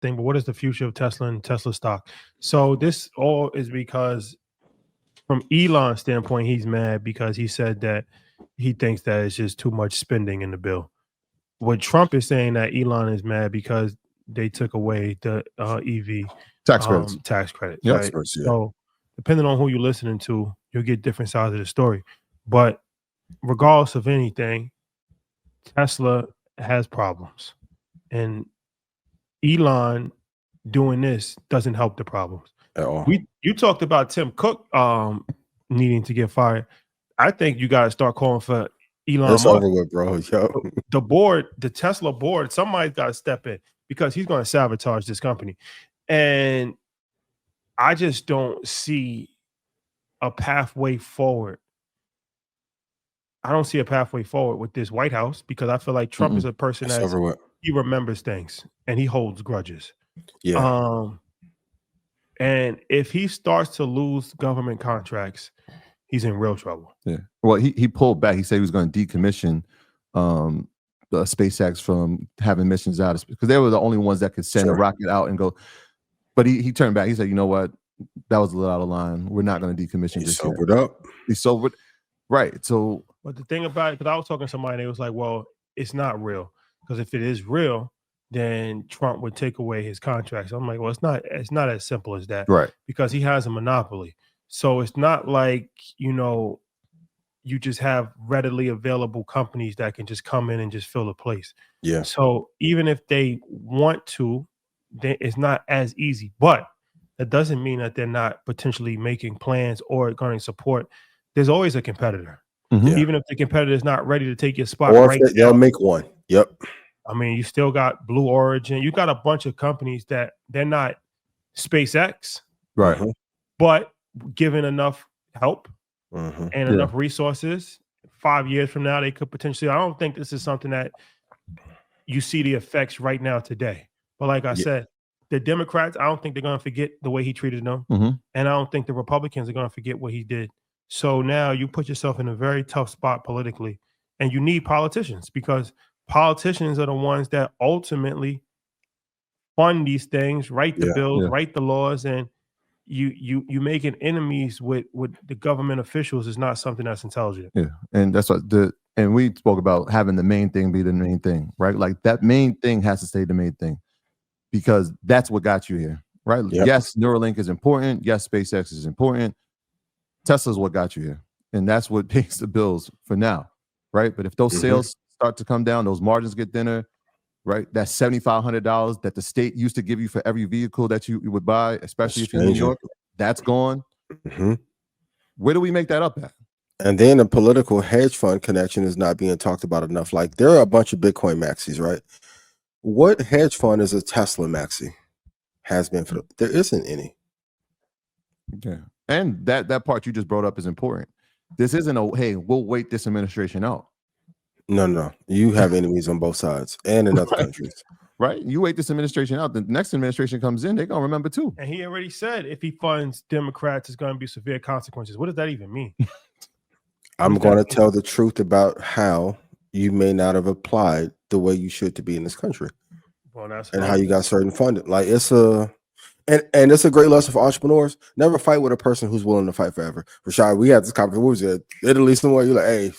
thing, but what is the future of Tesla and Tesla stock? So this all is because from Elon's standpoint, he's mad because he said that he thinks that it's just too much spending in the bill. What Trump is saying that Elon is mad because they took away the EV tax credits. Yep. Right? Experts, yeah. So depending on who you're listening to, you'll get different sides of the story. But regardless of anything, Tesla has problems. And Elon doing this doesn't help the problems. At all. You talked about Tim Cook needing to get fired. I think you got to start calling for Elon That's Musk. over with, bro. Yo. The board, the Tesla board, somebody's got to step in because he's going to sabotage this company. And I just don't see a pathway forward. I don't see a pathway forward with this White House because I feel like Trump is a person that he remembers things and he holds grudges. Yeah. And if he starts to lose government contracts, he's in real trouble. Yeah. Well, he pulled back. He said he was going to decommission the SpaceX from having missions out because they were the only ones that could send a rocket out and go. But he turned back. He said, you know what? That was a little out of line. We're not going to decommission this. Sobered up. He sobered. Right. So, but the thing about it, because I was talking to somebody, and they was like, well, it's not real. Because if it is real, then Trump would take away his contracts. I'm like, well, it's not as simple as that. Right. Because he has a monopoly. So it's not like, you just have readily available companies that can just come in and just fill a place. Yeah. So even if they want to, it's not as easy. But that doesn't mean that they're not potentially making plans or going to support. There's always a competitor. Mm-hmm. Even if the competitor is not ready to take your spot or right they'll make one. Yep. I mean, you still got Blue Origin. You got a bunch of companies that they're not SpaceX. Right. But given enough help and enough resources, 5 years from now, they could potentially. I don't think this is something that you see the effects right now today. But like I said, the Democrats, I don't think they're going to forget the way he treated them. Mm-hmm. And I don't think the Republicans are going to forget what he did. So now you put yourself in a very tough spot politically. And you need politicians because politicians are the ones that ultimately fund these things, write the bills, write the laws, and you making enemies with the government officials is not something that's intelligent. Yeah, and that's what and we spoke about having the main thing be the main thing, right? Like that main thing has to stay the main thing because that's what got you here, right? Yep. Yes, Neuralink is important. Yes, SpaceX is important. Tesla's what got you here, and that's what pays the bills for now, right? But if those sales start to come down, those margins get thinner, right? That $7,500 that the state used to give you for every vehicle that you would buy, especially if you're in New York, that's gone. Where do we make that up at? And then the political hedge fund connection is not being talked about enough. Like there are a bunch of Bitcoin maxis, right? What hedge fund is a Tesla maxi? Has been for there isn't any. Yeah. And that part you just brought up is important. This isn't hey, we'll wait this administration out. No. You have enemies on both sides and in other countries. Right? You wait this administration out, the next administration comes in, they're going to remember too. And he already said if he funds Democrats, it's going to be severe consequences. What does that even mean? I'm going to tell the truth about how you may not have applied the way you should to be in this country. Well, and how you got certain funding. Like it's and it's a great lesson for entrepreneurs. Never fight with a person who's willing to fight forever. Rashad, we had this conversation. What was it? Italy somewhere. You're like, hey,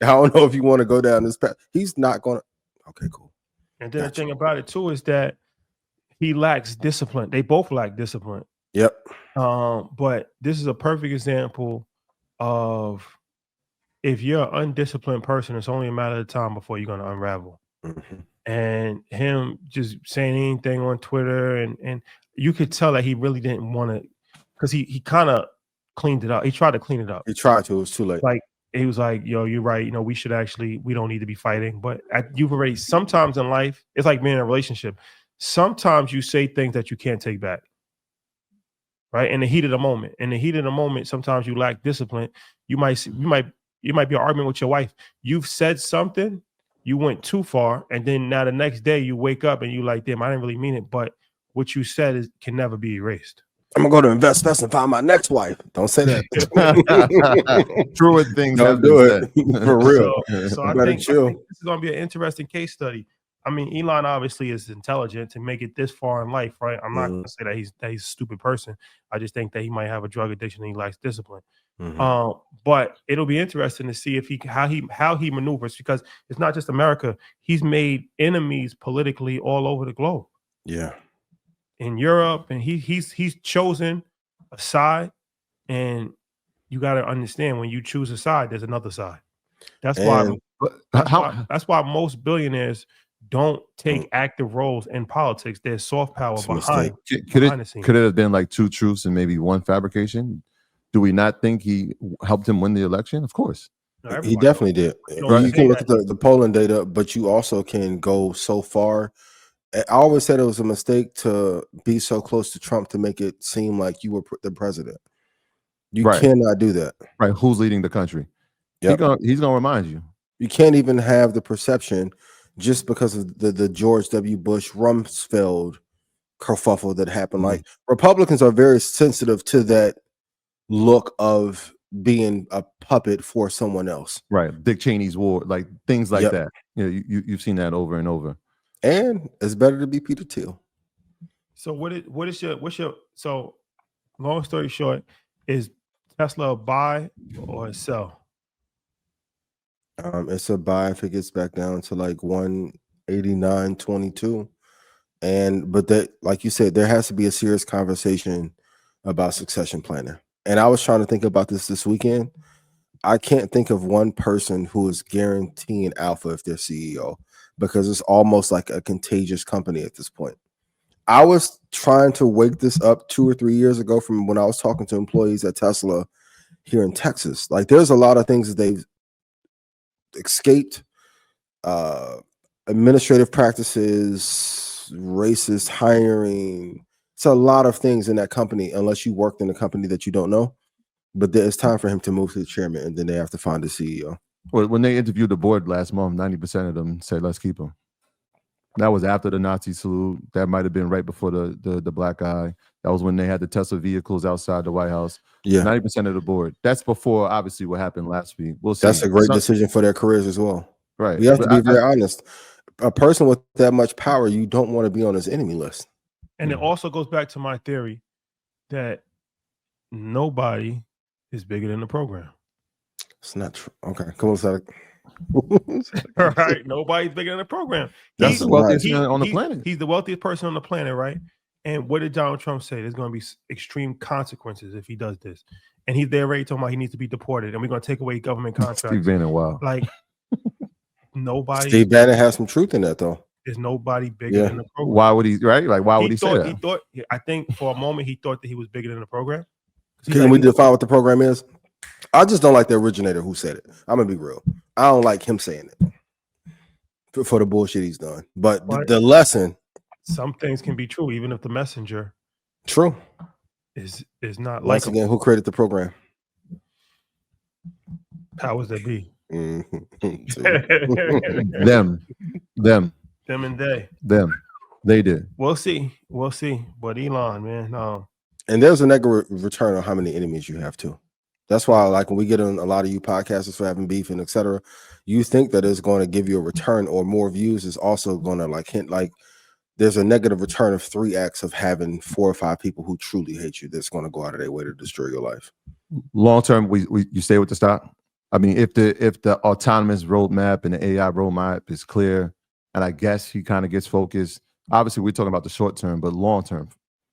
I don't know if you want to go down this path. He's not going to. Okay, cool. And then the thing about it too is that he lacks discipline. They both lack discipline. Yep. But this is a perfect example of if you're an undisciplined person, it's only a matter of time before you're going to unravel. And him just saying anything on Twitter, and you could tell that he really didn't want to, because he kind of cleaned it up. He tried to clean it up. He tried to. It was too late. Like he was like, "Yo, you're right. We don't need to be fighting." But you've already. Sometimes in life, it's like being in a relationship. Sometimes you say things that you can't take back. Right in the heat of the moment. In the heat of the moment, sometimes you lack discipline. You might be arguing with your wife. You've said something. You went too far, and then now the next day you wake up and you like, damn, I didn't really mean it. But what you said can never be erased. I'm gonna go to Invest and find my next wife. Don't say that. Truer things. Don't do it for real. So I think this is gonna be an interesting case study. I mean, Elon obviously is intelligent to make it this far in life, right? I'm not going to say that he's a stupid person. I just think that he might have a drug addiction and he lacks discipline. But it'll be interesting to see if how he maneuvers, because it's not just America. He's made enemies politically all over the globe. Yeah, in Europe, and he's chosen a side, and you got to understand, when you choose a side, there's another side. That's why most billionaires don't take active roles in politics. There's soft power behind the scenes. Could it have been like two truths and maybe one fabrication? Do we not think he helped him win the election? Of course. No, he definitely did. You can look at the polling data, but you also can go so far. I always said it was a mistake to be so close to Trump to make it seem like you were the president. You cannot do that. Right. Who's leading the country? Yep. He's gonna remind you. You can't even have the perception just because of the George W. Bush Rumsfeld kerfuffle that happened. Like, Republicans are very sensitive to that look of being a puppet for someone else. Right. Dick Cheney's war, like things like that. You know, you've seen that over and over. And it's better to be Peter Thiel. So what's your so long story short, is Tesla a buy or a sell? It's a buy if it gets back down to like 189.22. But that, like you said, there has to be a serious conversation about succession planning. And I was trying to think about this weekend. I can't think of one person who is guaranteeing alpha if they're CEO, because it's almost like a contagious company at this point. I was trying to wake this up 2 or 3 years ago from when I was talking to employees at Tesla here in Texas. Like, there's a lot of things that they've escaped, administrative practices, racist hiring. It's a lot of things in that company, unless you worked in a company that you don't know. But it's time for him to move to the chairman, and then they have to find a CEO. Well, when they interviewed the board last month, 90% of them said, let's keep him. That was after the Nazi salute. That might have been right before the black eye. That was when they had the Tesla vehicles outside the White House. Yeah, 90% of the board. That's before, obviously, what happened last week. We'll see. That's a great decision for their careers as well. Right. We have to be very honest. A person with that much power, you don't want to be on his enemy list. And it also goes back to my theory that nobody is bigger than the program. It's not true. Okay, come on, Sadiq. All right, nobody's bigger than the program. That's the wealthiest man on the planet. He's the wealthiest person on the planet, right? And what did Donald Trump say? There's going to be extreme consequences if he does this. And he's there already talking about he needs to be deported, and we're going to take away government contracts. Steve Bannon, wow. Like, nobody. Steve Bannon has some truth in that, though. There's nobody bigger than the program. Why would he? Right? Like, why would he say that? I think for a moment he thought that he was bigger than the program. Can we define what the program is? I just don't like the originator who said it. I'm gonna be real. I don't like him saying it for the bullshit he's done. But the lesson. Some things can be true, even if the messenger. True. Is not. Once again, who created the program? Powers that be. Them and they. They did. We'll see. But Elon, man, and there's a negative return on how many enemies you have too. That's why, like, when we get on a lot of you podcasters for having beef and etc., you think that it's going to give you a return or more views is also going to like hint like there's a negative return of 3x of having 4 or 5 people who truly hate you that's going to go out of their way to destroy your life. Long term, you stay with the stock. I mean, if the autonomous roadmap and the AI roadmap is clear, and I guess he kind of gets focused. Obviously, we're talking about the short term, but long term,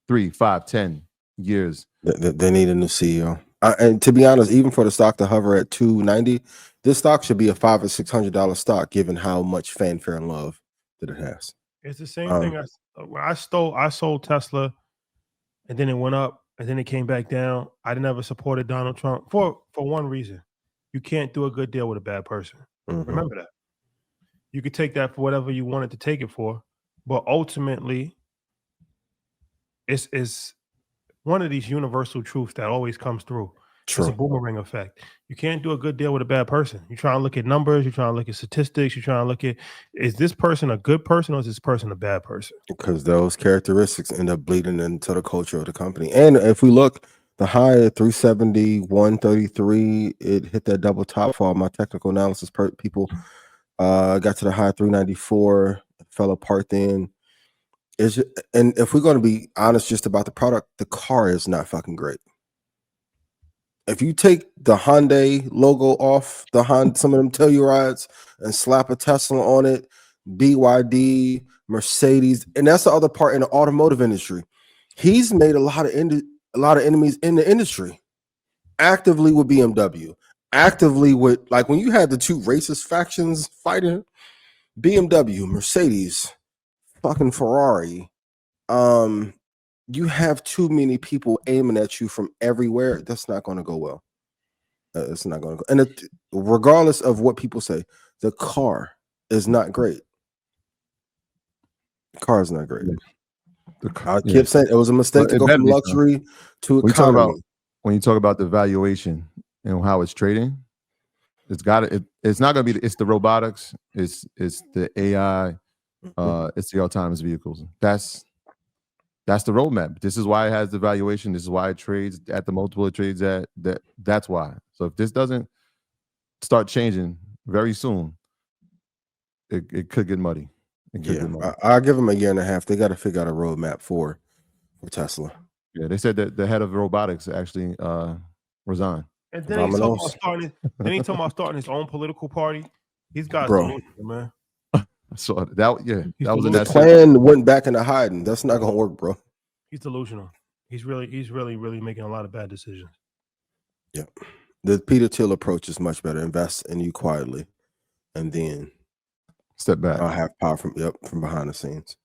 3, 5, 10 years. They need a new CEO. And to be honest, even for the stock to hover at 290, this stock should be a $500 or $600 stock, given how much fanfare and love that it has. It's the same thing. I sold Tesla, and then it went up, and then it came back down. I never supported Donald Trump for one reason: you can't do a good deal with a bad person. Remember that. You could take that for whatever you wanted to take it for, but ultimately, it's one of these universal truths that always comes through. True. It's a boomerang effect. You can't do a good deal with a bad person. You're trying to look at numbers. You're trying to look at statistics. You're trying to look at, is this person a good person or is this person a bad person? Because those characteristics end up bleeding into the culture of the company. And if we look, the high at 370, 133, it hit that double top for all my technical analysis people. Got to the high 394. If fell apart then. And if we're going to be honest just about the product, the car is not fucking great. If you take the Hyundai logo off some of them Tellurides and slap a Tesla on it, BYD, Mercedes, and that's the other part in the automotive industry. He's made a lot of enemies in the industry, actively with BMW, actively with, like, when you had the two racist factions fighting, BMW, Mercedes, fucking Ferrari. You have too many people aiming at you from everywhere. That's not going to go well. It's not going to go. And regardless of what people say, the car is not great. The car is not great. I keep saying it was a mistake to go from luxury to economy. When you talk about the valuation and how it's trading, it's not going to be. It's the robotics. It's the AI. It's the autonomous vehicles. That's the roadmap. This is why it has the valuation. This is why it trades at the multiple it trades at. That's why. So if this doesn't start changing very soon, it could get muddy. I'll give them a year and a half. They got to figure out a roadmap for Tesla. Yeah, they said that the head of robotics actually resigned. And then he's talking about starting his own political party. He's got delusional, man. So that was in the that plan went back into hiding. That's not gonna work, bro. He's delusional. He's really making a lot of bad decisions. Yeah. The Peter Thiel approach is much better. Invest in you quietly, and then step back. I'll have power from behind the scenes.